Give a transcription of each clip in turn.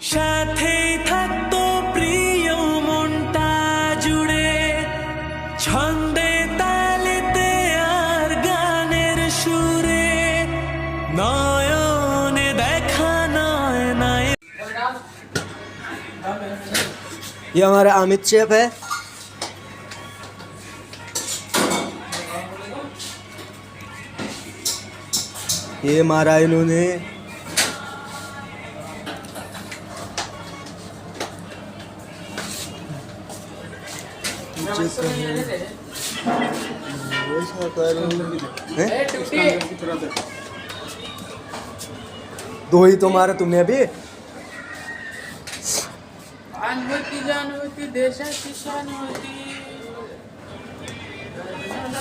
সাথেই থাকতো প্রিয় মনটা জুড়ে ছন্দে তালেতে আর গানের সুরে নয়নে দেখা নয় নয়। ये हमारा अमित शेफ है। ये मारा इन्होंने। दो ही तो मारा तुमने अभी। होती जान होती देशाची शान होती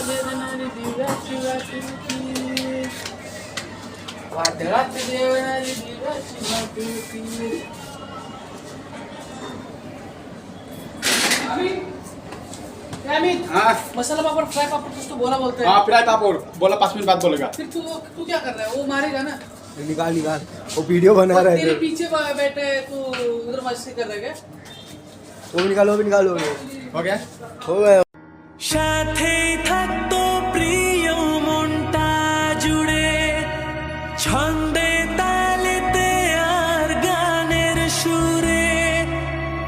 वेदनारी दिव्याची वाटी होती वादळात देवणारी दिव्याची वाटी होती। हाँ मसाला पापड़ फ्राई पापड़ कुछ तो बोला बोलते हैं। हाँ फ्राई पापड़ बोला 5 मिनट बाद बोलेगा। फिर तू तू क्या कर रहा है? वो मारेगा ना। निकाल निकाल, वो वीडियो बना रहे तेरे थे। पीछे बैठे तू उधर मस्ती कर रहा है क्या? वो भी निकालो, वो भी निकालो। हो गया? हो गया। সাথেই থাকতো প্রিয় মনটা জুড়ে ছন্দে তালেতে আর গানের সুরে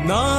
নয়।